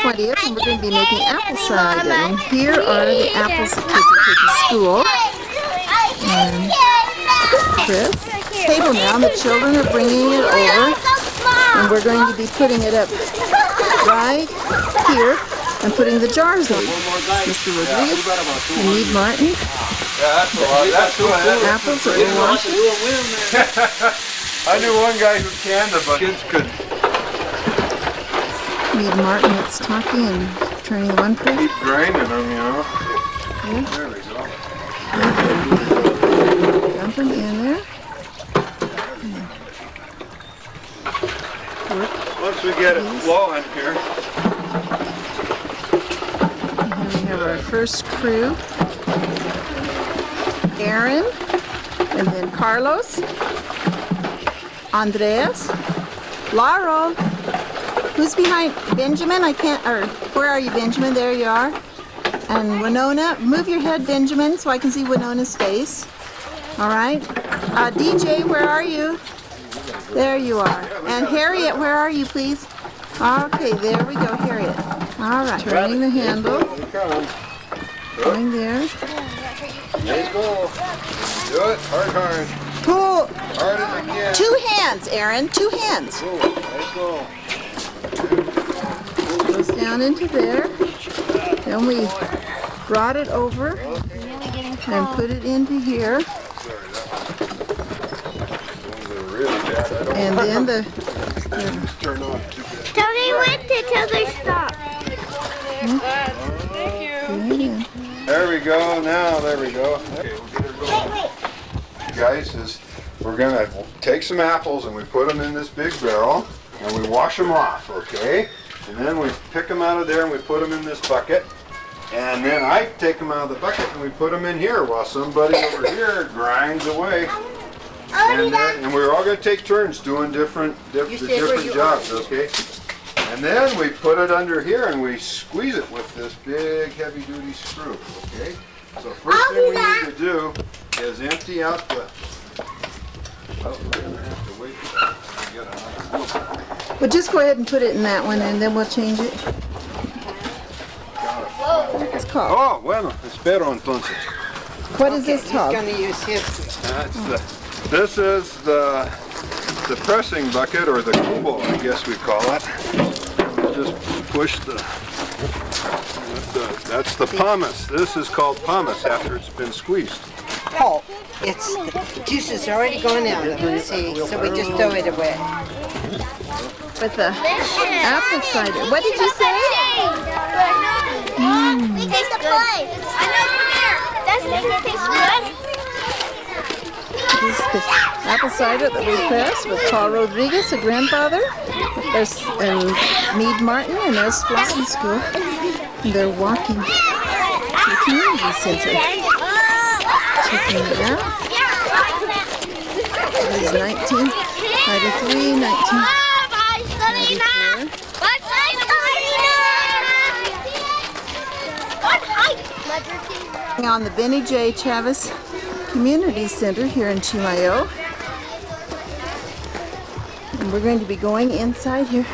20th, and we're going to be making apple cider. And here are the apples the kids are taking to school. And Chris, table now, and the children are bringing it over, and we're going to be putting it up right here and putting the jars in. Mr. Rodriguez and Mead Martin. Apples that we're washing. I knew one guy who canned them, but kids could. Mead Martin that's talking and turning one press. Keep grinding them, you know. Yeah. There we go. Dump them in there. Once we get it flowing here. And here we have our first crew. Aaron, and then Carlos, Andreas, Laurel. Who's behind Benjamin? I can't, or where are you, Benjamin? There you are. And Winona. Move your head, Benjamin, so I can see Winona's face. All right. DJ, where are you? There you are. And Harriet, where are you, please? Okay, there we go, Harriet. All right, turning the handle. Going there. Let's go. Do it. Hard. Pull. Hard as you can. 2 hands, Aaron. 2 hands. Let's go. Goes down into there. Then we brought it over and put it into here. And then the turn on. Tell me when to tell they stop. There we go. Now, there we go. Okay, we'll get her going. Wait. Guys, we're gonna take some apples and we put them in this big barrel and we wash them off, okay? And then we pick them out of there and we put them in this bucket. And then I take them out of the bucket and we put them in here while somebody over here grinds away. And we're all gonna take turns doing different jobs, okay? And then we put it under here and we squeeze it with this big heavy-duty screw, okay? So first thing we need to do is empty out the... Oh, we're gonna have to wait till we get another. Well, just go ahead and put it in that one, and then we'll change it. It's called. Oh, bueno, espero entonces. What is this called? This is the pressing bucket, or the cubo, I guess we call it. Just push that's the pumice. This is called pumice after it's been squeezed. Oh, it's the juice is already gone out of it, see, so we just throw it away. With the apple cider. What did you say? We taste the plate. I know, come here. That's making it taste good. This is the apple cider that we pressed with Paul Rodriguez, a grandfather. There's Mead Martin, and there's Flossy School. And they're walking to the community center. Checking it out. This is 1993, 1994. On the Benny J. Chavez Community Center here in Chimayo. And we're going to be going inside here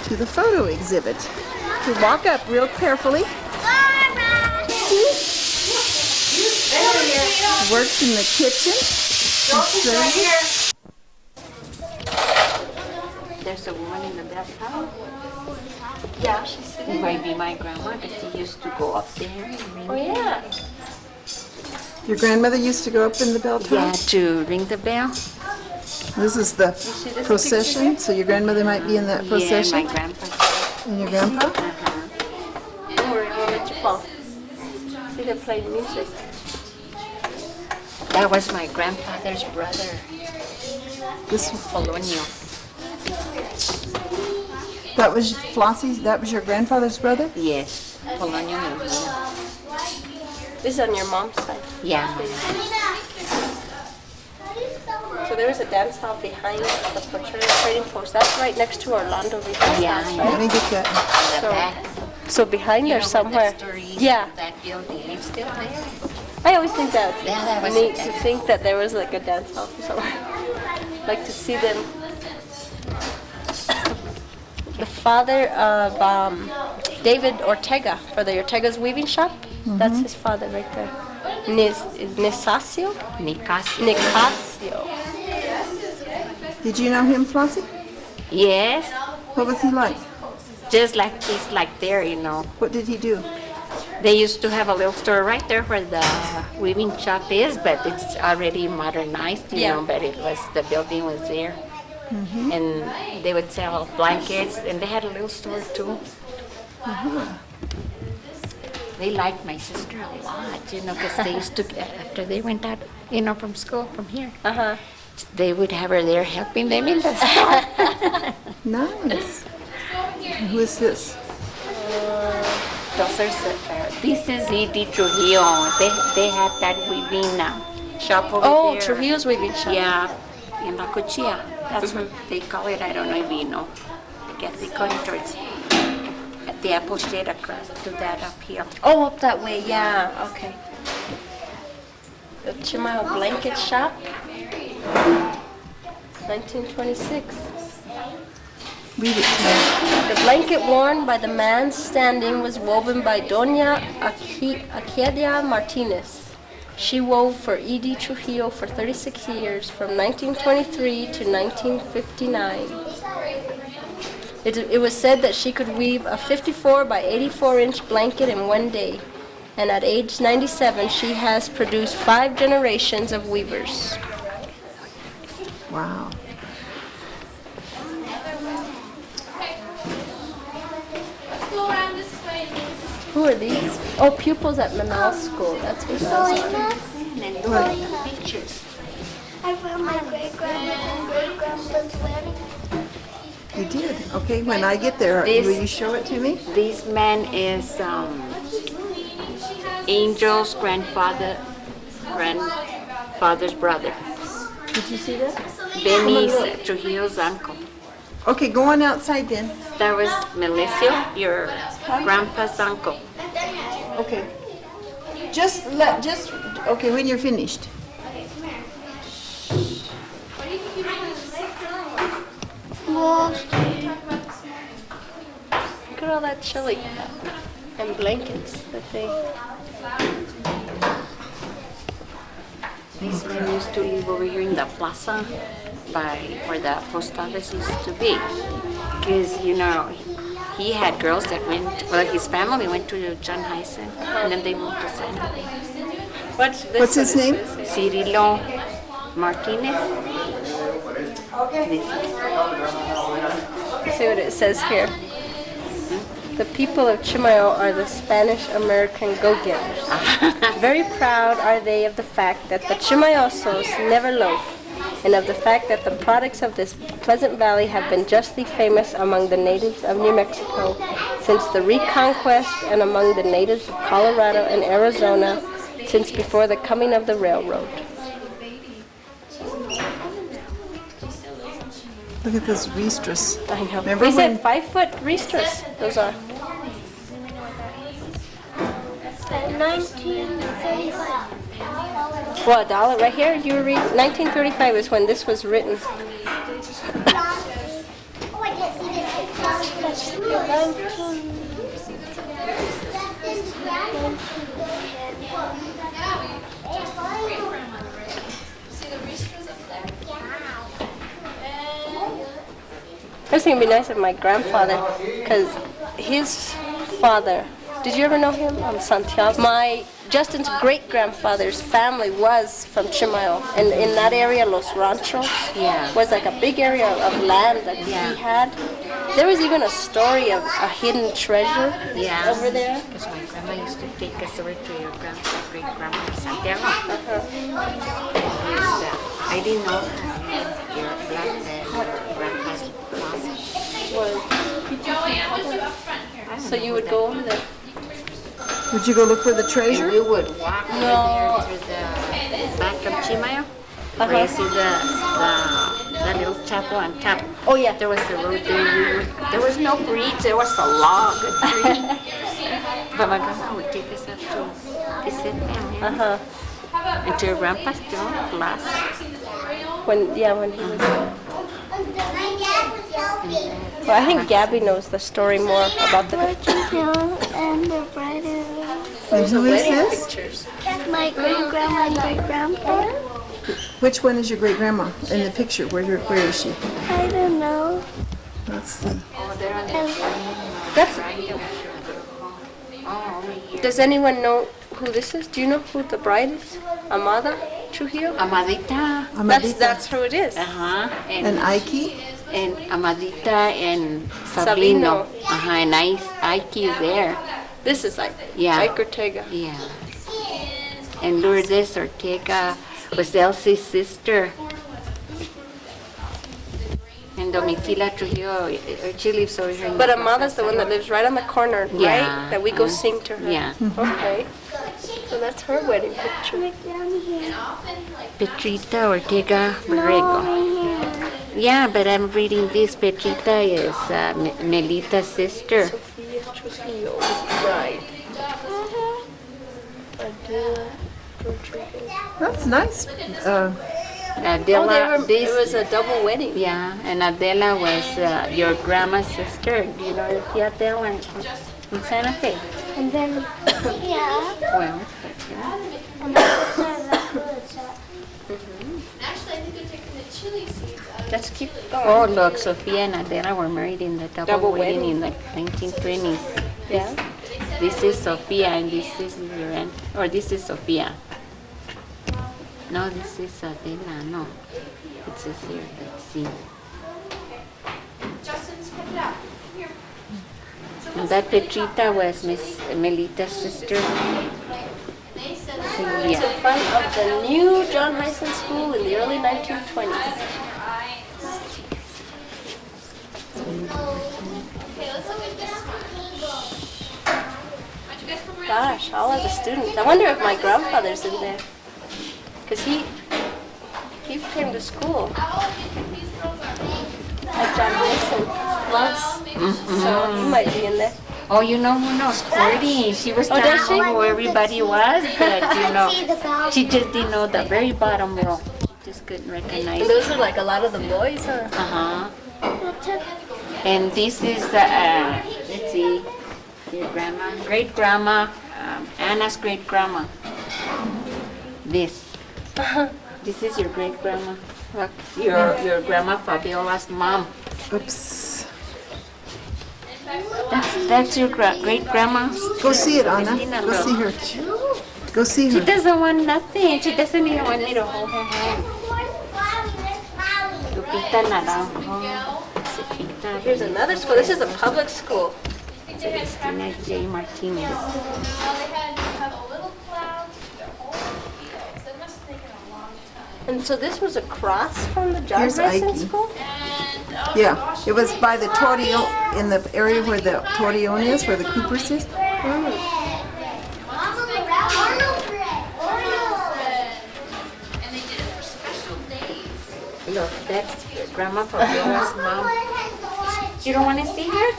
to the photo exhibit. So walk up real carefully. Works in the kitchen. There's a woman in the bathtub. Yeah, it might be my grandma because she used to go up there. Oh, yeah. Your grandmother used to go up in the bell tower? Yeah, to ring the bell. This is the procession, so your grandmother might be in that procession? Yeah, my grandpa. And your grandpa? Don't worry, we'll let you fall. See, they play music. That was my grandfather's brother, This Polonio. That was Flossie, that was your grandfather's brother? Yes, Polonio. This is on your mom's side. Yeah. So there was a dance hall behind the Portrait Trading Post. That's right next to Orlando Rita's house, Let right? me get that. On the back. So behind there somewhere. Yeah. That building is still there. I always think that Yeah, that was neat the to think that there was like a dance hall somewhere. Like to see them. The father of David Ortega for the Ortega's Weaving Shop. That's his father right there. Nicasio? Nicasio. Did you know him, Flossie? Yes, What was he like? just like it's like there, you know. What did he do? They used to have a little store right there where the weaving shop is, but it's already modernized, you Yeah. know, but it was, the building was there. And they would sell blankets, and they had a little store too. They liked my sister a lot, you know, because they used to, after they went out, you know, from school, from here, they would have her there helping them in the store. Nice. And who is this? This is Edie Trujillo. They have that weaving shop over Oh, there. Trujillo's Weaving Shop. Yeah, in La Cuchilla. That's what they call it. I don't know if you know. I guess they call it towards at the apple shade across to that uphill. Oh, up that way, yeah, okay. The Chimayo Blanket Shop, 1926. Read it to me. The blanket worn by the man standing was woven by Doña Aquedia Martinez. She wove for Edie Trujillo for 36 years, from 1923 to 1959. It was said that she could weave a 54 by 84 inch blanket in one day, and at age 97 she has produced 5 generations of weavers. Wow. Who are these? Oh, pupils at Menaul School. That's what that is. Pictures. I found my great-grandma and great-grandpa's wedding. You did? Okay, when I get there, This- will you show it to me? This man is Angel's grandfather's brother. Did you see that? Benny's Trujillo's uncle. Okay, go on outside then. That was Melissio, your grandpa's uncle. Okay. Okay, when you're finished. Look at all that chili and blankets that they. This man used to live over here in the plaza by where the post office used to be. Because, you know, he had girls that went, well, his family went to John Hyson, and then they moved to San Jose. What's this? What's his name? Cirilo Martinez. This See what it says here. The people of Chimayo are the Spanish-American go-getters. Very proud are they of the fact that the Chimayosos never loaf, and of the fact that the products of this pleasant valley have been justly famous among the natives of New Mexico since the Reconquest, and among the natives of Colorado and Arizona since before the coming of the railroad. Look at this rhestress. I know. Remember These when- are 5-foot rhestress. Those are. 1935. Well, $1 right here. You read 1935 is when this was written. Oh, I can't see I was thinking it'd be nice if my grandfather, because his father, did you ever know him? Santiago. Justin's great-grandfather's family was from Chimayo, and in that area, Los Ranchos, Yeah. was like a big area of land that he had. There was even a story of a hidden treasure over there. Because my grandma used to take us over to your great-grandma Santiago. I didn't know your grandpa's plaza. So you would go over there. Would you go look for the And treasure? we would walk over there to the back of Chimayo, where you see the little chapel on top. Oh, yeah. There was the road there. There was no bridge. There was a log, a tree. But my grandma would take us up to visit them. And to your grandpa's still last. When he was there. Well, I think Gabby knows the story more about the And the bride And who is this? pictures. my great grandma and great grandpa. Which one is your great grandma in the picture? Where is she? I don't know. Let's see. That's. Does anyone know who this is? Do you know who the bride is? Amada Trujillo? Amadita. That's who it is. Uh-huh. And Ike? And Amadita and Sabino. Sabino. Uh-huh. And Ike is there. This is like Yeah. Ike Ortega. Yeah. And Lourdes Ortega was Elsie's sister. And Domitila Trujillo, she lives over here. But Amada's the one that lives right on the corner, right? Yeah. That we go sing to her. Yeah. Okay. So that's her wedding picture. Petrita Ortega Borrego. Yeah, but I'm reading this. Petrita is Melita's sister. Sophia Trujillo is the bride. Adela Rodriguez. That's nice. Adela, It was a double wedding. yeah, and Adela was your grandma's sister. Do you know Tia Adela in Santa Fe? And then, yeah. Well, And that's Let's keep oh going. look, Sofia and Adela were married in the double wedding in the 1920s. Yeah. This is Sofia and this is your aunt, or this is Sofia. No, this is Adela. No, it says here. Let's see. And that Petrita was Miss Melita's sister. It's Sylvia. in front of the new John Hyson School in the early 1920s. Gosh, all of the students. I wonder if my grandfather's in there. Because he came to school. Like John Hyson was. So he might be in there. Oh, you know who knows Cordy? She was Oh, telling does she? who everybody was, but you know, she just didn't know the very bottom row. She just couldn't recognize. And those are like a lot of the boys, huh? Uh-huh. And this is, let's see, your grandma, great grandma, Anna's great grandma. This. This is your great grandma. Look, your grandma Fabiola's mom. Oops. That's your great grandma. Go see it, Anna. Christina, Go look. see her. Go see She her. doesn't want nothing. She doesn't even want me to hold her hand. Lupita Naranjo. Josefita. Here's another school. This is a public school. Cristina J. Martinez. And so this was across from the John Here's Hyson Ike. School? Yeah, it was by the Torreon, in the area where the Torreon is, where the Coopers is. Look, that's your grandma Fabiola's mom. You don't want to see her?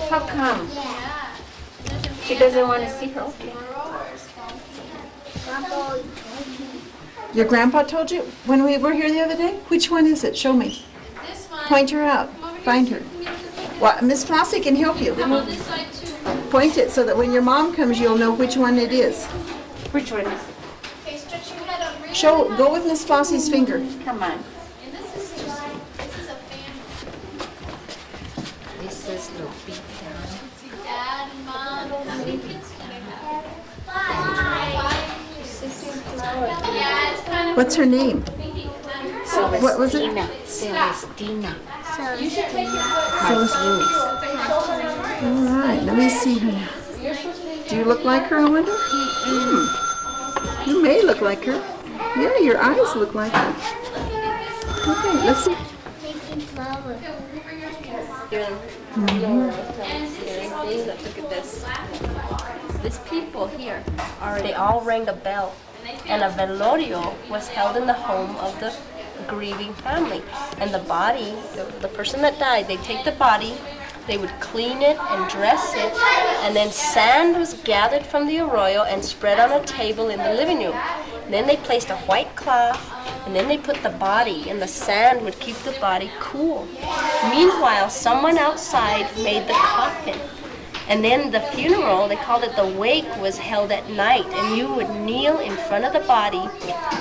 How come? She doesn't want to see her. Okay. Your grandpa told you when we were here the other day? Which one is it? Show me. Point her out. Find her. Well, Miss Flossie can help you. Point it so that when your mom comes, you'll know which one it is. Which one is it? Go with Miss Flossie's finger. Come on. This is Lupita. What's her name? What was it? Celestina. All right, let me see her now. Do you look like her, I wonder? You may look like her. Yeah, your eyes look like her. Okay, let's see. Look at this. These people here, they all rang a bell. And a velorio was held in the home of the grieving family. And the body, the person that died, they take the body, they would clean it and dress it, and then sand was gathered from the arroyo and spread on a table in the living room. Then they placed a white cloth And then they put the body, and the sand would keep the body cool. Meanwhile, someone outside made the coffin. And then the funeral, they called it the wake, was held at night. And you would kneel in front of the body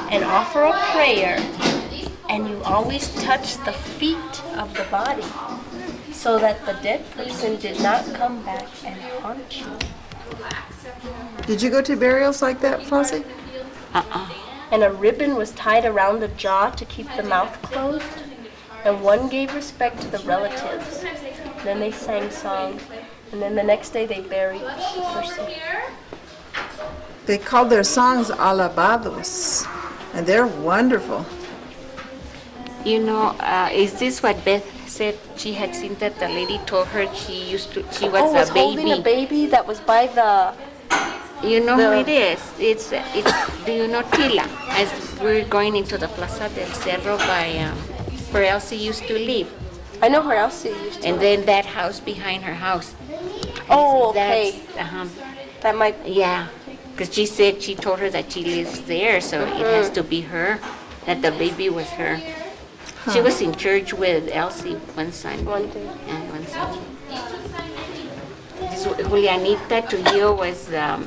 and offer a prayer. And you always touch the feet of the body so that the dead person did not come back and haunt you. Did you go to burials like that, Flossie? And a ribbon was tied around the jaw to keep the mouth closed. And one gave respect to the relatives. Then they sang songs. And then the next day they buried the person. They called their songs alabados, and they're wonderful. You know, is this what Beth said? She had seen that the lady told her she was a baby. Holding a baby that was by the... You know who it is? It's. Do you know Tila? As we're going into the Plaza del Cerro by where Elsie used to live, I know where else you used to. and then that house behind her house. Oh, okay. That's, That might... yeah, because she told her that she lives there, so it has to be her. That the baby was her. She was in church with Elsie one Sunday. One day. And one Sunday. This Julianita Trujillo was, I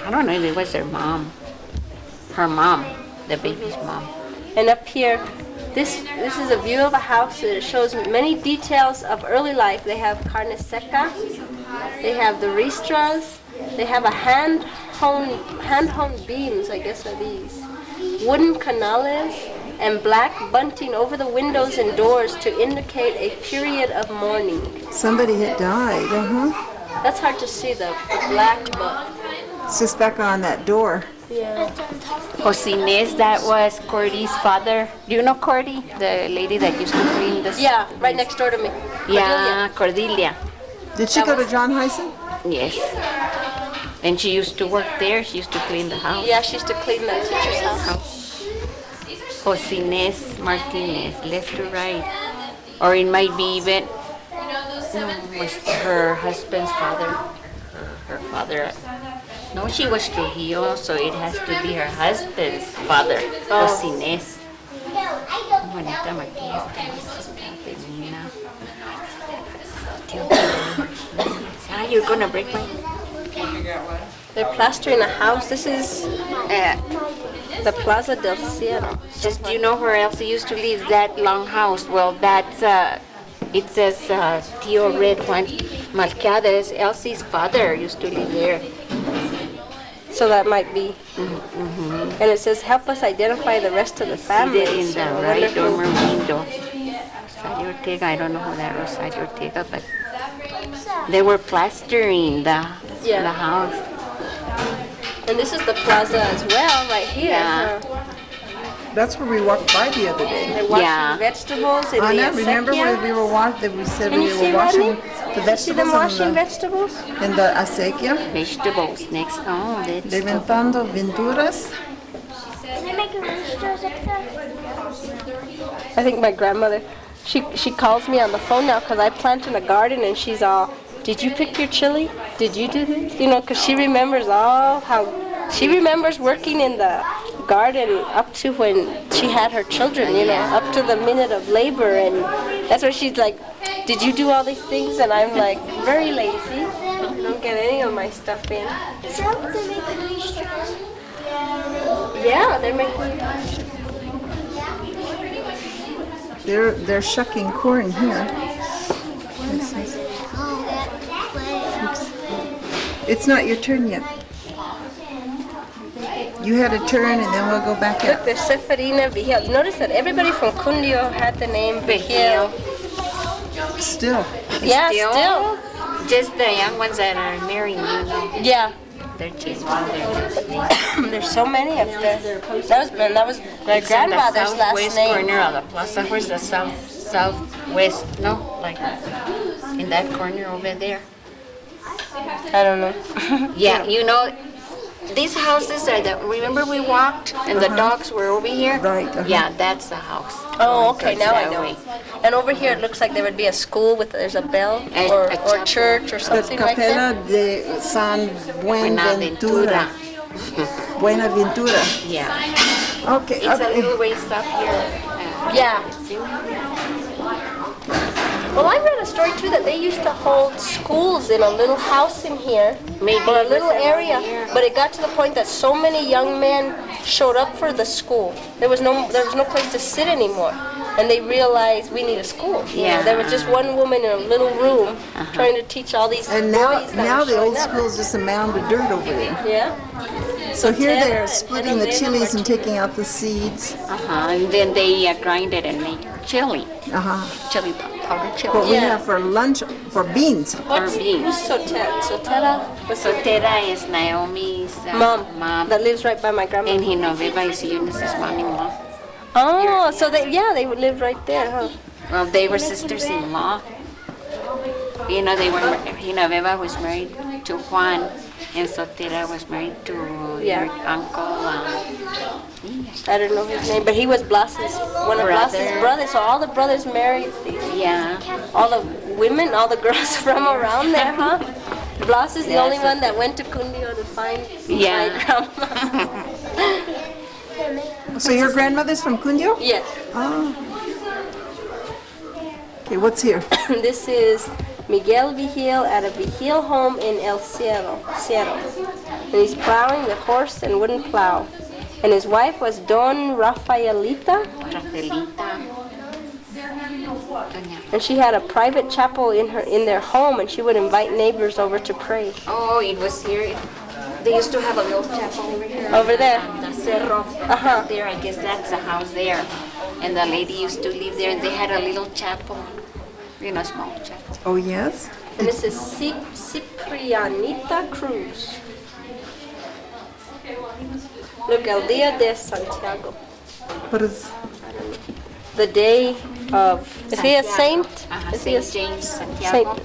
don't know if it was her mom. Her mom, the baby's mom. And up here, this is a view of a house that shows many details of early life. They have carne seca, they have the ristras, they have a hand-honed beams, I guess are these, wooden canales, and black bunting over the windows and doors to indicate a period of mourning. Somebody had died, That's hard to see, the black, but It's just back on that door. yeah. Josines, that was Cordy's father. Do you know Cordy? The lady that used to clean the... Yeah, right next door to me. Yeah, Cordelia. Did she go to John Hyson? Yes. And she used to work there. She used to clean the house. Yeah, she used to clean the teacher's house. Josines Martinez, left to right. Or it might be even... No, was her husband's father. Her father. No, she was Trujillo, so it has to be her husband's father, Josines. Juanita Martinez. You're gonna break my... They're plastering a house. This is the Plaza del Cielo. Just, do you know where Elsie used to live? That long house. Well, that's, it says Tio Red Juan Malcades. Elsie's father used to live there. So that might be. And it says, help us identify the rest of the family. Seated in the So I right wonder dormer who- window. Rosario Ortega, I don't know who that Rosario Ortega, but they were plastering the house. And this is the plaza as well, right here. Yeah. That's where we walked by the other day. They're washing Yeah. vegetables in the Anna, remember acequia. when we were watching? We said Can we you were see, washing Rodney? the You see them vegetables washing vegetables? in the acequia. Vegetables next. Oh, that's... Levantando Venturas. Can I make a rooster like that? I think my grandmother, she calls me on the phone now because I planted a garden and she's all, did you pick your chili? Did you do this? You know, because she remembers she remembers working in the garden up to when she had her children, you know, up to the minute of labor. And that's where she's like, did you do all these things? And I'm like, very lazy. I don't get any of my stuff in. Is that what they make roosters? Yeah, they're making... They're shucking corn here. It's not your turn yet. You had a turn and then we'll go back Look, up. there's Seferina Vigil. Notice that everybody from Cundio had the name Vigil. Still. Yeah, still. Just the young ones that are marrying, you know. Yeah. They're changing their... There's so many up there. That was my It's on the grandmother's last southwest name. corner of the plaza. Where's the southwest? No, like in that corner over there. I don't know. Yeah, you know, these houses are the. Remember we walked and the dogs were over here. Right, Yeah, that's the house. Oh, okay, now I That know. way. And over here it looks like there would be a school with there's a bell or chapel. church or The something like that. Capella de San Buenaventura. Buenaventura. Buenaventura. Yeah. Okay. It's a okay. little ways up here. Yeah. See? Well, I read a story too that they used to hold schools in a little house in here, Maybe or a it was little around area. here. But it got to the point that so many young men showed up for the school. There was no place to sit anymore, and they realized we need a school. You know, there was just one woman in a little room trying to teach all these And now, boys that now were the showing old up. school's just a mound of dirt over there. Yeah. So here Ted they're and splitting the Elena chilies and were- taking out the seeds. And then they grind it and make chili. Chili powder chili. What we Yeah. have for lunch, for beans. What's beans. who's Sotet? Sotera? What's her Sotera is Naomi's mom? mom. That lives right by my grandma. And Genoveva is Eunice's mom-in-law. Oh, so they lived right there, huh? Well, they were sisters-in-law. You know, Genoveva was married to Juan, and Sotera was married to Yeah. your uncle. I don't know his name, but he was Blas's one of Blas's Brother. brothers. So all the brothers married Yeah. all the women, all the girls from around there, huh? Blas is the Yes. only one that went to Cundio to find Yeah. my grandma. So your grandmother's from Cundio? Yes. Oh. Okay, what's here? This is Miguel Vigil at a Vigil home in El Cerro. And he's plowing with horse and wooden plow. And his wife was Don Rafaelita, Rafaelita. and she had a private chapel in their home, and she would invite neighbors over to pray. Oh, it was here. They used to have a little chapel over here. Over there. The Cerro. Uh-huh. There, I guess that's the house there. And the lady used to live there, and they had a little chapel. You know, small chapel. Oh, yes? And this is Ciprianita Cruz. Look, El Dia de Santiago. What is... The day of. Is he a saint? Is he a St. James, saint? Santiago.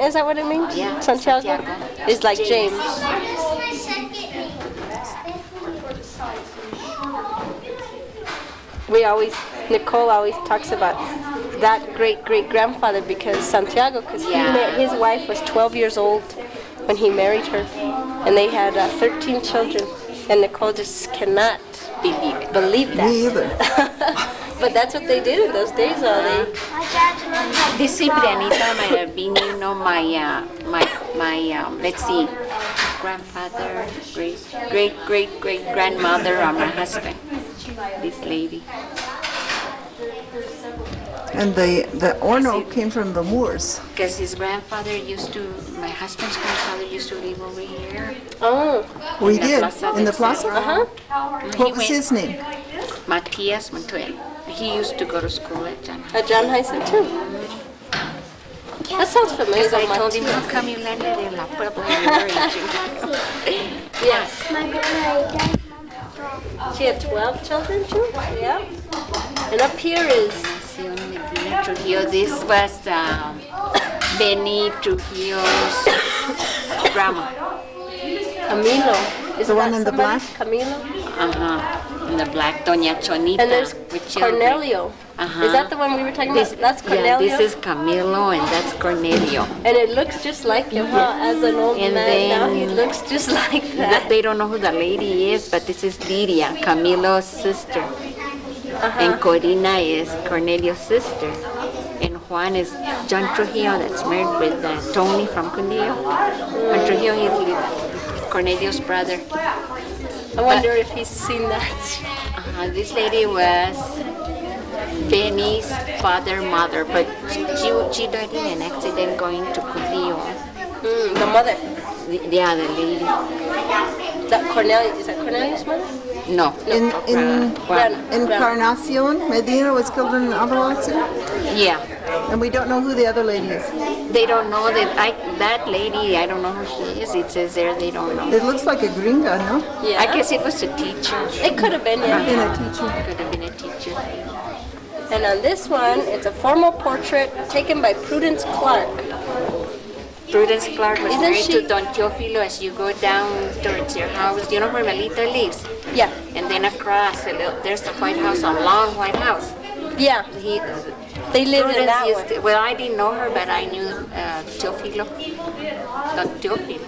Is that what it means? Yeah, Santiago. Santiago. It's like James. Nicole always talks about that great-great-grandfather because Santiago, because his wife was 12 years old when he married her, and they had 13 children, and Nicole just cannot believe that. Me either. But that's what they did in those days, they. This Ciprianita might have been, you know, my let's see, grandfather, great-great-great-grandmother of my husband. This lady. And the Orno came from the Moors. Because his grandfather my husband's grandfather used to live over here. Oh. We In the did. Plaza In the del plaza? Cerro. Uh-huh. What was his name? Matias Montuel. He used to go to school at John. At John Hyson too. That sounds familiar. Because I told him, Matias. how come you landed in La Puebla? You were in Yes. My grandma She had 12 children too? Yeah. And up here is Trujillo. This was Benny Trujillo's grandma. Camilo. Is The one that in the somebody? black? Camilo. In the black, Doña Chonita. And there's with children. Cornelio. Is that the one we were talking about? That's Cornelio. Yeah, this is Camilo and that's Cornelio. And it looks just like him, huh? As an old And man now, then- he looks just like that. They don't know who the lady is, but this is Lidia, Camilo's sister. And Corina is Cornelio's sister. And Juan is John Trujillo that's married with Tony from Cundio. Juan Trujillo is Cornelio's brother. I wonder if he's seen that. This lady was Benny's mother, but she died in an accident going to Cundio. The mother. The other lady. That Cornelio, is that Cornelio's mother? No. Gran- Encarnacion Medina was killed in an auto accident, Yeah. and we don't know who the other lady is. They don't know that lady, I don't know who she is. It says there they don't know. It looks like a gringa, no? Yeah. I guess it was a teacher. It could have been, yeah. Been a teacher. Could have been a teacher. And on this one, it's a formal portrait taken by Prudence Clark. Prudence Clark was Isn't married she- to Don Teofilo as you go down towards your house. You know where Melita lives? Yeah. And then across, there's a White House, a long White House. Yeah. They lived in that one. Well, I didn't know her, but I knew Teofilo, Don Teofilo,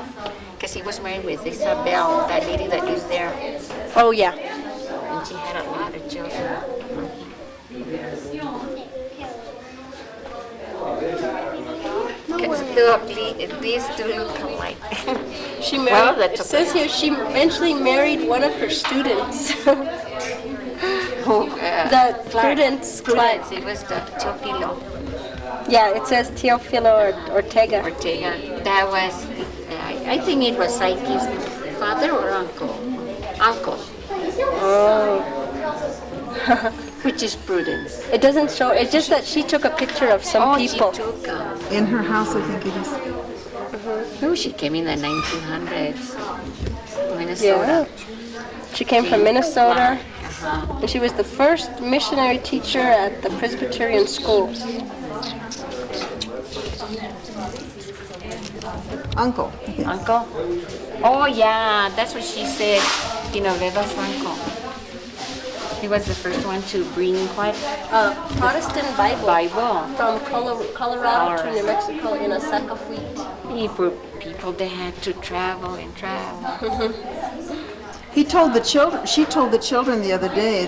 because he was married with Isabel, that lady that lives there. Oh, yeah. And and she had a lot of children. Look, these two look alike. She married. Well, that's it says here she eventually married one of her students. The Prudence. Prudence, it was the Teofilo Yeah, it says Teofilo Ortega. Ortega. That was, I think it was Psyche's father or uncle. Uncle, Oh. which is Prudence. It doesn't show. It's just that she took a picture of some people. She took, In her house, I think it is. no, she came in the 1900s. Minnesota. Yeah. She came from Minnesota, and she was the first missionary teacher at the Presbyterian school. Uncle. I think. Uncle? Oh, yeah, that's what she said. Genoveva's uncle. He was the first one to bring what? Protestant Bible. Bible. From Colorado to New Mexico in a sack of wheat. For people that had to travel and travel. He told the children. She told the children the other day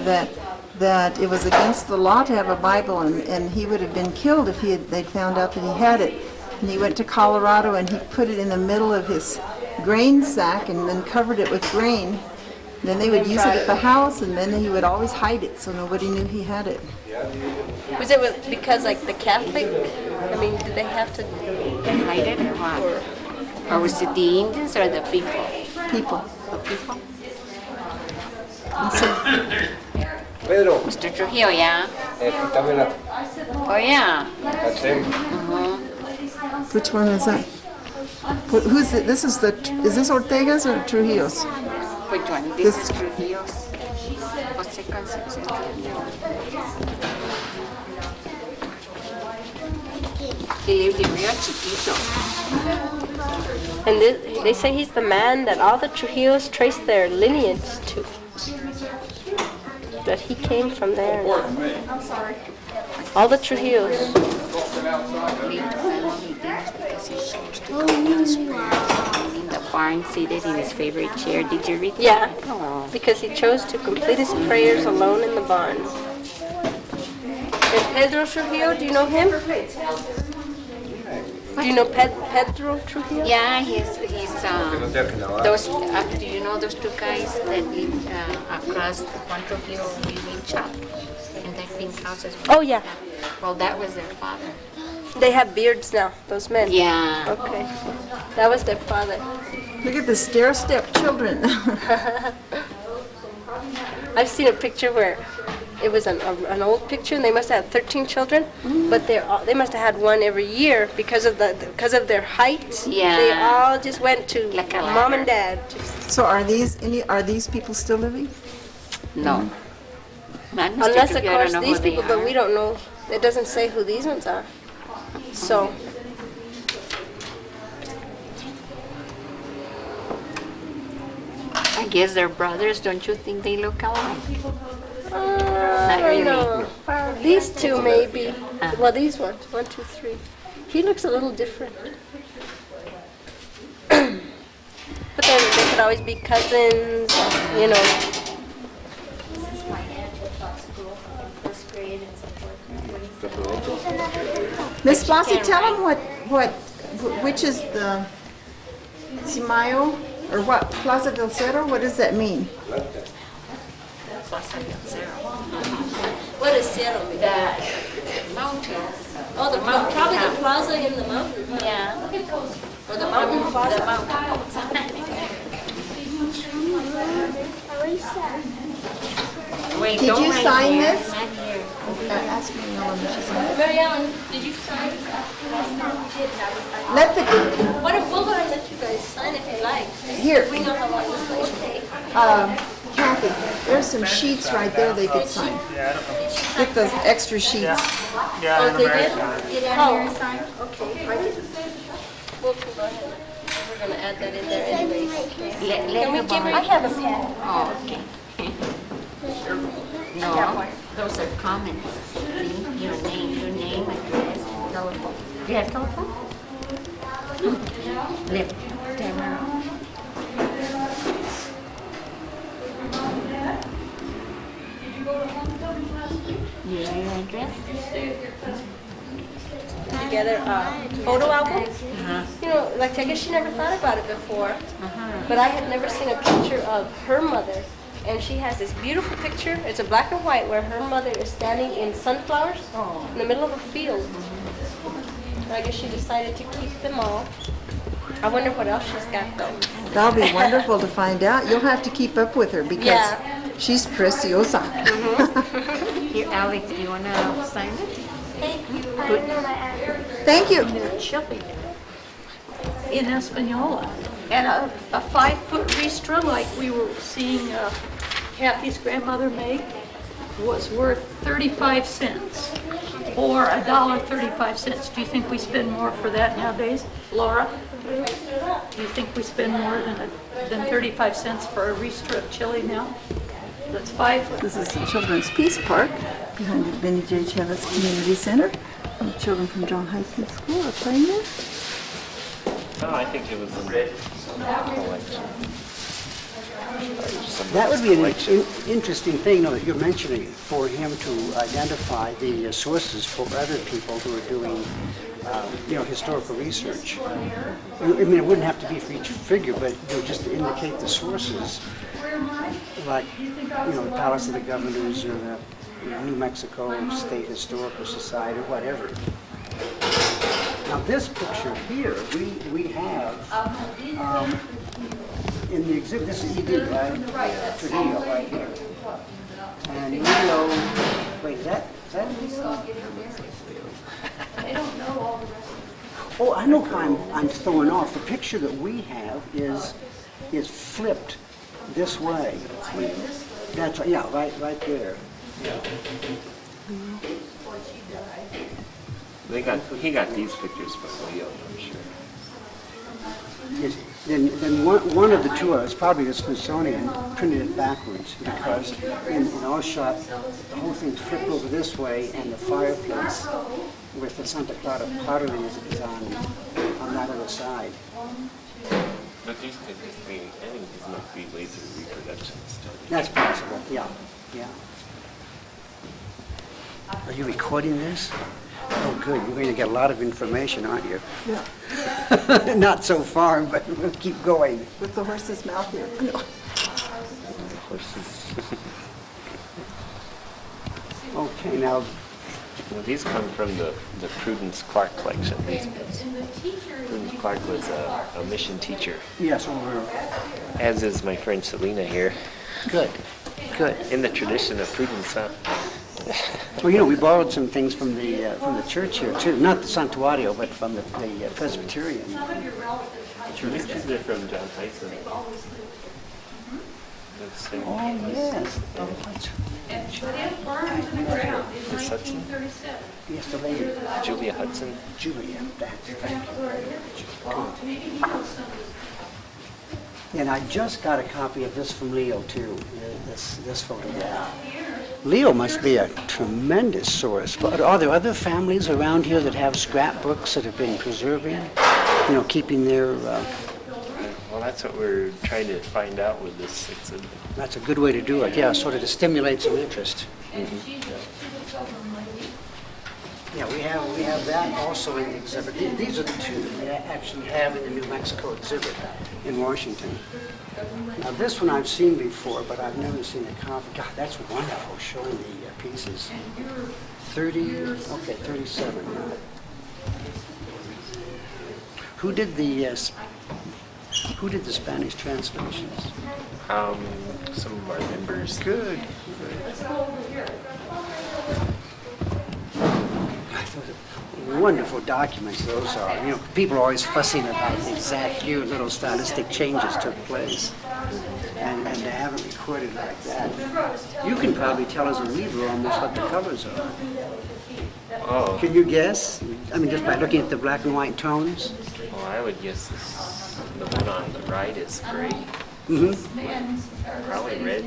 that it was against the law to have a Bible, and he would have been killed if they'd found out that he had it. And he went to Colorado and he put it in the middle of his grain sack and then covered it with grain. Then they would use it at the house, and then he would always hide it so nobody knew he had it. Was it because like the Catholic? I mean, did they have to Hide it or what? Or was it the Indians or the people? People. The people? And so Pedro, Mr. Trujillo, yeah? quítame la. Oh, yeah. That's him. which one is that? Who's it? Is this Ortega's or Trujillo's? Which one? This is Trujillo's. Jose Concepcion. He lived in Rio Chiquito. And they say he's the man that all the Trujillos trace their lineage to. That he came from there. All the Trujillos. Lived family things because he chose to go to his prayers in the barn, seated in his favorite chair. Did you read that? Yeah, Oh. because he chose to complete his prayers alone in the barn. And Pedro Trujillo, do you know him? Do you know Pedro Trujillo? Yeah, he's those. Do you know those two guys that live across the Poncho Hill in Chop in their pink houses? Oh yeah, Well, that was their father. they have beards now, those men. Yeah. Okay, that was their father. Look at the stair-step children. I've seen a picture where it was an old picture, and they must have had 13 children, but they must have had one every year because of their height. Yeah. They all just went to Like a mom ladder. and dad. So are these people still living? No. Not Mr. Unless of Trujillo, I course don't know these who they people, but are. we don't know. It doesn't say who these ones are. So. I guess they're brothers. Don't you think they look alike? I don't really. know. These two maybe. Well, these ones. 1, 2, 3. He looks a little different. But they could always be cousins, you know. Miss Flossie, tell them which is the Cimayo, or what, Plaza del Cerro, what does that mean? What does Cerro mean? The mountains. Oh, probably the plaza in the mountain. Yeah. Or the mountain plaza. Wait, Did don't you write sign here. this? Not here. Ask me no one she signed. Mary Ellen, did you sign? Let the, We'll go ahead and let you guys sign if you like. here, We know how long this place takes. Kathy, there's some sheets right there they could sign. Get those extra sheets. Oh, they did? Oh, okay. We'll go ahead. We're gonna add that in there anyway. Let Can we her give borrow her? I it. have a pen. Oh, okay. No, those are comments. See, your name, address, telephone. You have telephone? Left, turn around. Your address? Together photo album. You know, like I guess she never thought about it before. But I had never seen a picture of her mother. And she has this beautiful picture. It's a black and white where her mother is standing in sunflowers in the middle of a field. And I guess she decided to keep them all. I wonder what else she's got though. That'll be wonderful to find out. You'll have to keep up with her because Yeah. she's preciosa. Here, Alex, do you want to sign it? Thank you. I didn't know my address. Thank you. Chili in Espanola. And a 5-foot ristra like we were seeing Kathy's grandmother make was worth 35 cents or $1.35. Do you think we spend more for that nowadays, Laura? Do you think we spend more than 35 cents for a ristra of chili now? That's 5 foot. This is the Children's Peace Park behind the Benny J. Chavez Community Center. And the children from John Hyson School are playing there. No, I think it was a red collection. That would be an interesting thing, though, that you're mentioning, for him to identify the sources for other people who are doing, historical research. I mean, it wouldn't have to be for each figure, but just to indicate the sources, like, the Palace of the Governors or the New Mexico State Historical Society, or whatever. Now, this picture here, we have in the exhibit. This is ED, right? Trujillo, right here. And Leo, wait, is that? Oh, I know how I'm throwing off. The picture that we have is flipped this way. That's right. Yeah, right there. He got these pictures from Leo, I'm sure. Yes. Then one of the two, it's probably the Smithsonian, printed it backwards because in our shot, the whole thing's flipped over this way and the fireplace with the Santa Clara pottery is on that other side. But these could just be, I think these must be laser reproductions. That's possible, yeah. Are you recording this? Oh, good. You're going to get a lot of information, aren't you? Yeah. Not so far, but we'll keep going. With the horse's mouth here. Okay, now. Well, these come from the Prudence Clark collection. These ones. Prudence Clark was a mission teacher. Yes, over. As is my friend Selena here. Good. In the tradition of Prudence, huh? Well, we borrowed some things from the church here too. Not the Santuario, but from the Presbyterian church. They're from John Hyson. Oh yes. Miss Hudson? Yes, the lady. Julia Hudson? Julia, that's good. And I just got a copy of this from Leo too. This photograph. Leo must be a tremendous source. But are there other families around here that have scrapbooks that have been preserving, keeping their... Well, that's what we're trying to find out with this exhibit. That's a good way to do it, yeah, sort of to stimulate some interest. Yeah, we have that also in the exhibit. These are the two that we actually have in the New Mexico exhibit in Washington. Now this one I've seen before, but I've never seen a copy. God, that's wonderful, showing the pieces. 37. Who did the Spanish translations? Some of our members. Good. Wonderful documents those are. People are always fussing about the exact year little stylistic changes took place. And to have it recorded like that. You can probably tell as a reader almost what the covers are. Oh. Can you guess? I mean, just by looking at the black and white tones? Well, I would guess the one on the right is gray. Mm-hmm. Probably red.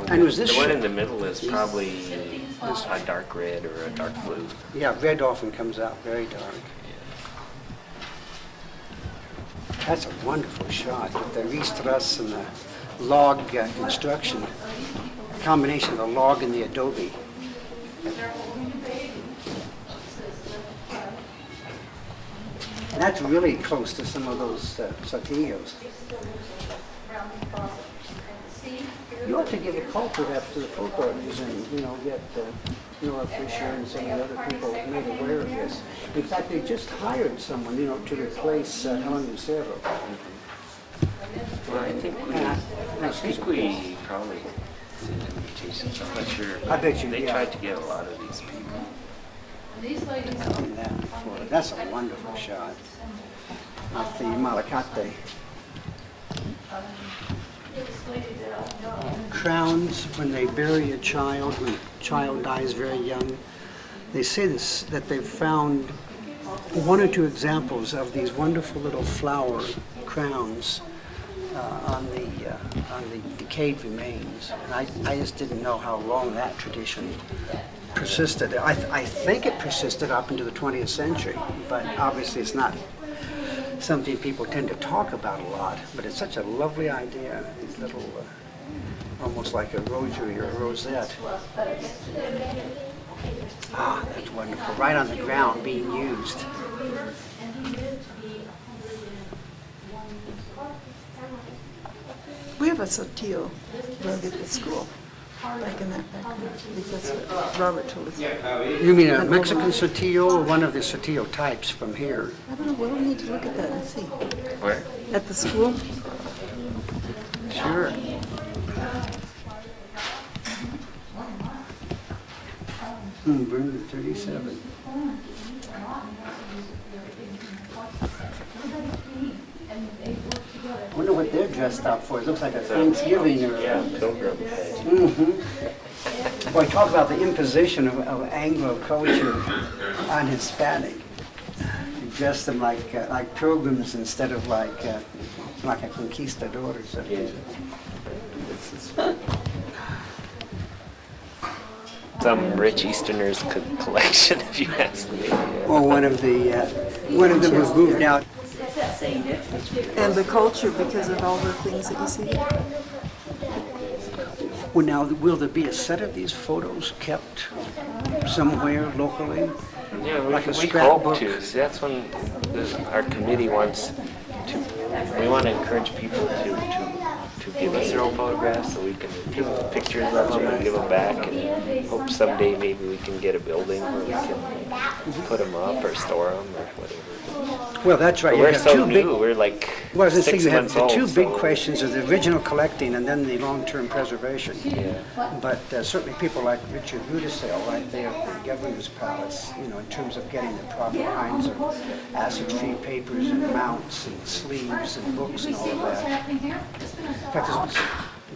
And was this the one in the middle is probably a dark red or a dark blue. Yeah, red often comes out very dark. That's a wonderful shot with the ristras and the log construction. combination of the log and the adobe. And that's really close to some of those sotillos. You ought to give a call perhaps to the folk artists and, get Nora Fisher and some of the other people made aware of this. In fact, they just hired someone, to replace Helen Lucero. Well, I think we probably sent invitations. I'm not sure. I bet you, They yeah. tried to get a lot of these people. I've seen that before. That's a wonderful shot of the Malacate. Crowns, when they bury a child, when a child dies very young, they say this, that they've found one or two examples of these wonderful little flower crowns on the decayed remains. And I just didn't know how long that tradition persisted. I think it persisted up into the 20th century, but obviously it's not something people tend to talk about a lot. But it's such a lovely idea, these little, almost like a rosary or a rosette. Ah, that's wonderful. Right on the ground being used. We have a sotillo rug at the school, back in that background. At least that's what Robert told us. You mean a Mexican sotillo or one of the sotillo types from here? I don't know, we'll need to look at that and see. Where? At the school? Sure. Burned at 37. I wonder what they're dressed up for. It looks like a Thanksgiving or Yeah, pilgrim. Boy, talk about the imposition of Anglo culture on Hispanic. You dress them like pilgrims instead of like a conquistador or something. Some rich Easterners collection, if you ask me. Well, one of them was moved out. And the culture because of all the things that you see. Well, now, will there be a set of these photos kept somewhere locally? Yeah, Like a we scrapbook? hope to. See, that's when our committee wants to. We want to encourage people to give us their own photographs so we can take pictures of them and give them back, and hope someday maybe we can get a building where we can put them up or store them or whatever. Well, that's right. But You we're have so two new. big, We're like well, I was gonna say 6 you have months the old. two big so- questions of the original collecting and then the long-term preservation. Yeah. But certainly people like Richard Rudisell right there at the Governor's Palace, in terms of getting the proper kinds of acid-free papers and mounts and sleeves and books and all of that. In fact,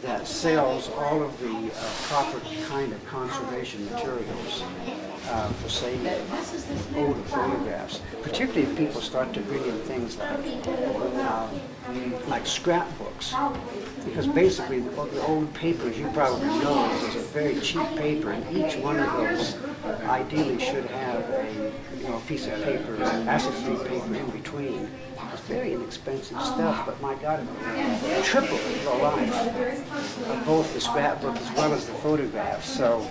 that sells all of the proper kind of conservation materials for saving older photographs, particularly if people start to bring in things like scrapbooks, because basically the old papers, you probably know, is a very cheap paper, and each one of those ideally should have a piece of paper, acid-free paper in between. It's very inexpensive stuff, but my God, it tripled the life of both the scrapbook as well as the photographs. So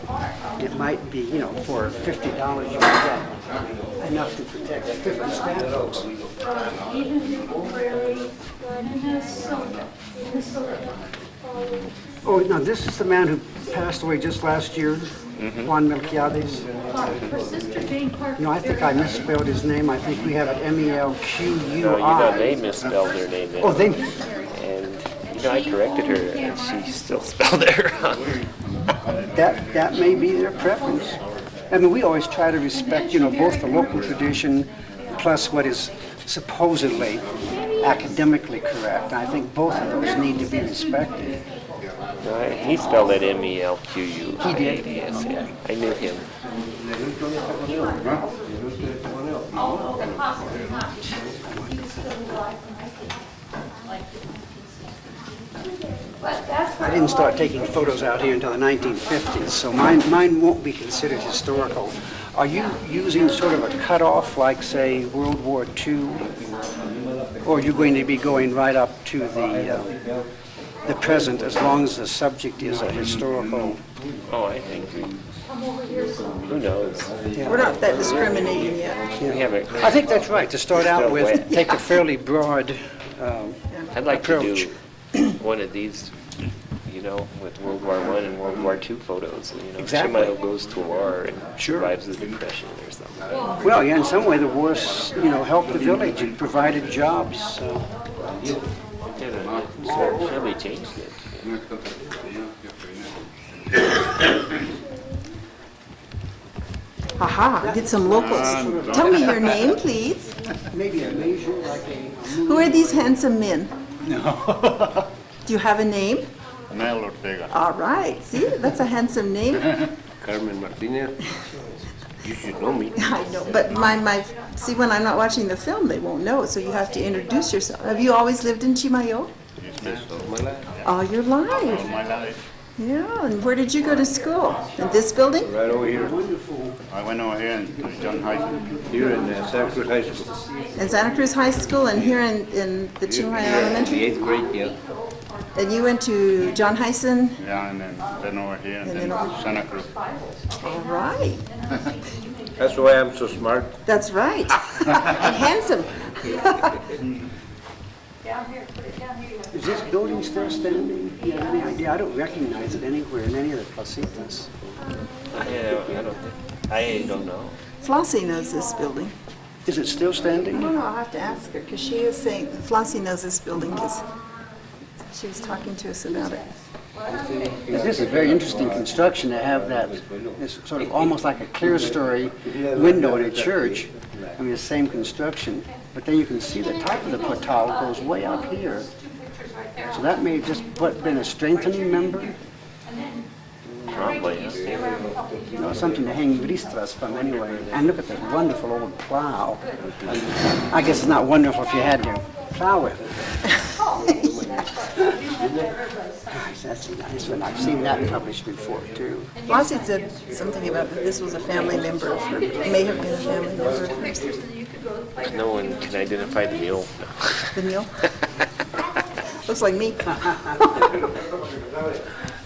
it might be, for $50 you can get enough to protect 50 scrapbooks. Oh, now this is the man who passed away just last year, Juan Melquiades. Her sister Jane Parker. I think I misspelled his name. I think we have it Melqui. No, they misspelled their name. Oh, they. And I corrected her, and she still spelled it wrong. That may be their preference. I mean, we always try to respect, both the local tradition plus what is supposedly academically correct. And I think both of those need to be respected. No, he spelled it Melqui. He did? Yes, yeah. I knew him. I didn't start taking photos out here until the 1950s, so mine won't be considered historical. Are you using sort of a cutoff, like, say, World War II? Or are you going to be going right up to the the present as long as the subject is a historical. Oh, I think. Who knows? We're not that discriminating yet. We haven't. I think that's right, to start out Still with, wet. take a fairly broad I'd like approach. to do one of these, you know, with World War I and World War II photos. You know, Exactly. Chimayo goes to war and Sure. survives the Depression or something. Well, yeah, in some way the wars, helped the village and provided jobs. Yeah, so really changed it. Haha, get some locals. Tell me your name, please. Maybe a measure like a... Who are these handsome men? No. Do you have a name? Menaul Ortega. All right, see, that's a handsome name. Carmen Martinez. You should know me. I know, but see, when I'm not watching the film, they won't know, so you have to introduce yourself. Have you always lived in Chimayo? Yes, All my life. All your all life? my life. Yeah, and where did you go to school? In this building? Right over here. I went over here in John Hyson. Here in Santa Cruz High School. In Santa Cruz High School and here in the Chimayo The Elementary? 8th grade, yeah. And you went to John Hyson? Yeah, and then over here, and And then then over- Santa Cruz. All right, That's why I'm so smart. that's right. And handsome. Is this building still standing? Do you have any idea? I don't recognize it anywhere in any of the placitas. I don't know. Flossie knows this building. Is it still I standing? don't know, I'll have to ask her, because she is saying, Flossie knows this building, because she was talking to us about it. This is a very interesting construction to have that, this sort of almost like a clear story window in a church. I mean, the same construction, but then you can see the top of the portal goes way up here. So that may have just been a strengthening member, Probably. Huh? something to hang ristras from anyway. And look at that wonderful old plow. I guess it's not wonderful if you had to plow with it. Gosh, that's a nice one. I've seen that published before too. Flossie said something about that this was a family member of her, may have been a family member of hers. No one can identify the mule. The meal? Looks like me.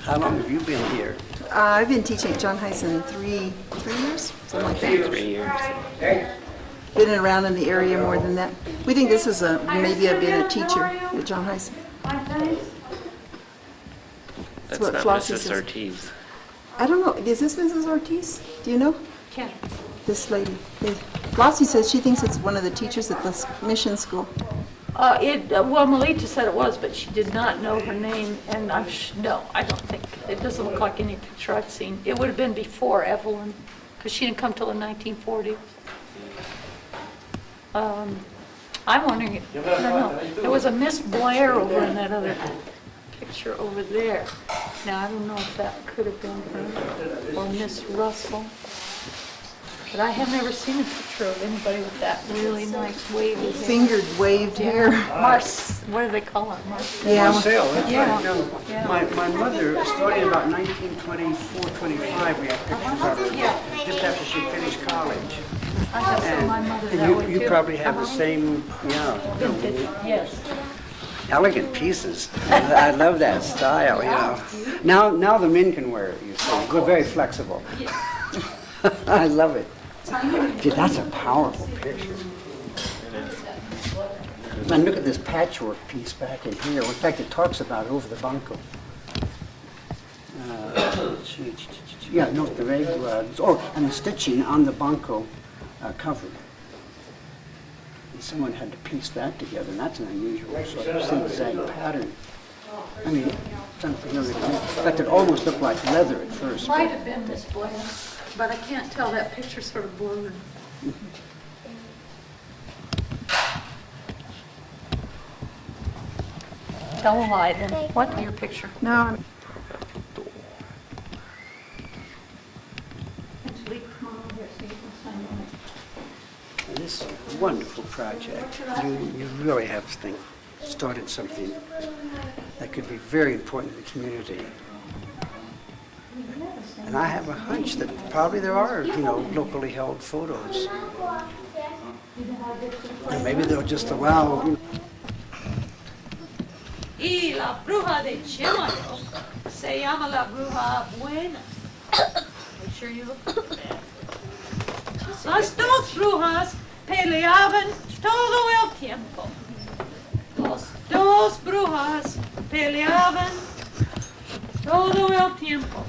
How long have you been here? I've been teaching at John Hyson 3 years, something like that. 3 years. Been around in the area more than that. We think this is maybe I've been a teacher at John Hyson. That's what not Flossie Mrs. says. Ortiz. I don't know, is this Mrs. Ortiz? Do you know? Ken. This lady. Flossie says she thinks it's one of the teachers at the mission school. Well, Melita said it was, but she did not know her name, and no, I don't think, it doesn't look like any picture I've seen. It would have been before Evelyn, because she didn't come till the 1940s. I'm wondering, I don't know, there was a Miss Blair over in that other picture over there. Now, I don't know if that could have been her, or Miss Russell. But I have never seen a picture of anybody with that really nice wavy hair. Fingered, waved hair. What do they call it? Yeah. Marcel, that's Yeah. right. No, Yeah. my mother, starting about 1924, 25, we had pictures of her, just after she finished college. I have some of my mother And that way you too. probably have the same, Yes. elegant pieces. I love that style, Now the men can wear it, you see. We're very flexible. I love it. Gee, that's a powerful picture. And look at this patchwork piece back in here. In fact, it talks about over the bunco. Note the regulars. And the stitching on the bunco cover. And someone had to piece that together, and that's an unusual sort of zigzag pattern. I mean, it's unfamiliar to me. In fact, it almost looked like leather at first. Might have been Miss Blair, but I can't tell. That picture's sort of blurred. Tell a lie then. What? Your picture? No, Actually, come on over here so you can sign on it. This is a wonderful project. You really have started something that could be very important to the community. And I have a hunch that probably there are, locally held photos. And maybe they'll just allow Y la bruja de Chimayo se llama la bruja buena. Make sure you look at that. Las dos brujas peleaban todo el tiempo. Las dos brujas peleaban todo el tiempo.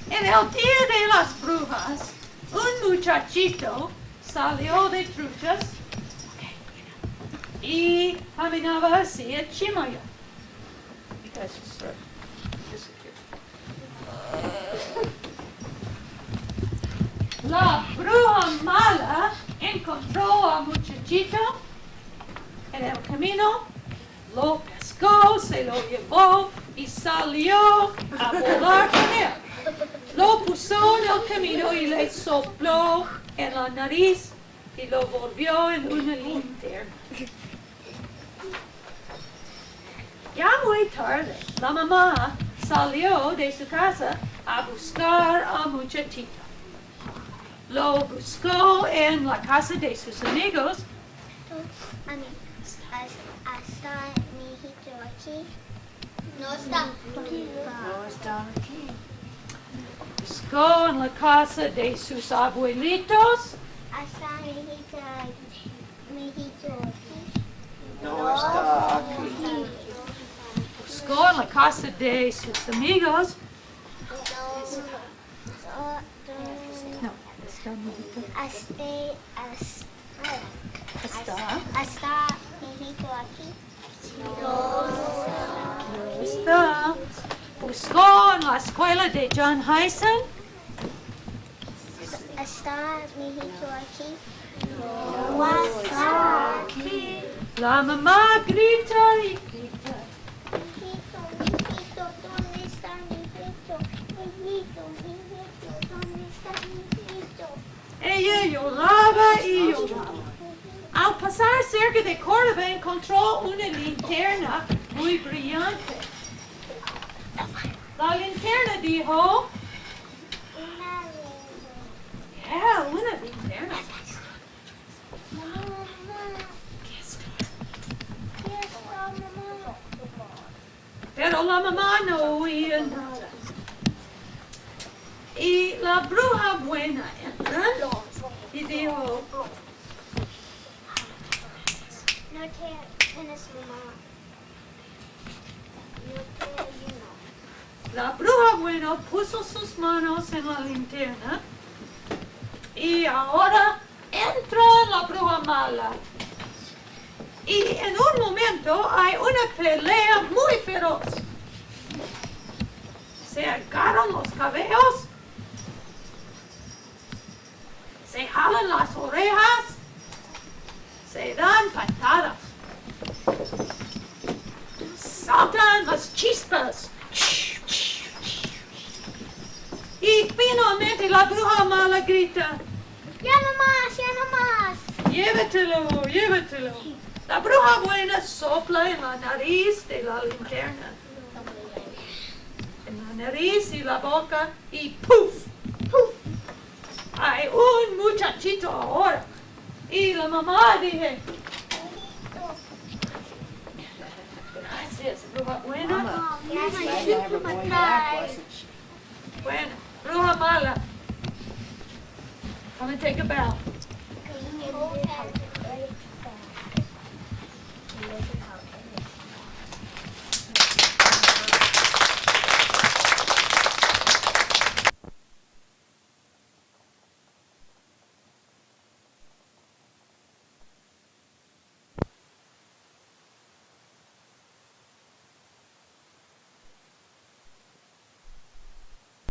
En el día de las brujas, un muchachito salió de truchas y caminaba hacia Chimayo. You guys just sort of disappear. La bruja mala encontró al muchachito en el camino, lo pescó, se lo llevó y salió a volar con él. Lo puso en el camino y le sopló en la nariz y lo volvió en una linterna. Ya muy tarde, la mamá salió de su casa a buscar al muchachito. Lo buscó en la casa de sus amigos. ¿Está mi hijito aquí? No está aquí. No está aquí. Buscó en la casa de sus abuelitos. ¿Está mi hijito aquí? No está aquí. Buscó en la casa de sus amigos. No, está mi hijito. ¿Está mi hijito aquí? No está. Buscó en la escuela de John Hyson. ¿Está mi hijito aquí? No está aquí. La mamá grita y grita. Mijito, ¿dónde está mi hijito? Mijito, ¿dónde está mi hijito? Ella lloraba y lloraba. Al pasar cerca de Córdoba encontró una linterna muy brillante. La linterna dijo, una linterna. Pero la mamá no oía nada. Y la bruja buena entra y dijo, No tienes mamá. No te la bruja buena puso sus manos en la linterna y ahora entra la bruja mala. Y en un momento hay una pelea muy feroz. Se agarran los cabellos, se jalan las orejas, se dan patadas, saltan las chispas. Y finalmente la bruja mala grita, Ya no más, ya no más. llévatelo, llévatelo. La bruja buena sopla en la nariz de la linterna. En la nariz y la boca y ¡puf! ¡Puf! Hay un muchachito ahora. Y la mamá dije, gracias, bruja buena. Bueno, bruja mala. Come and take a bow.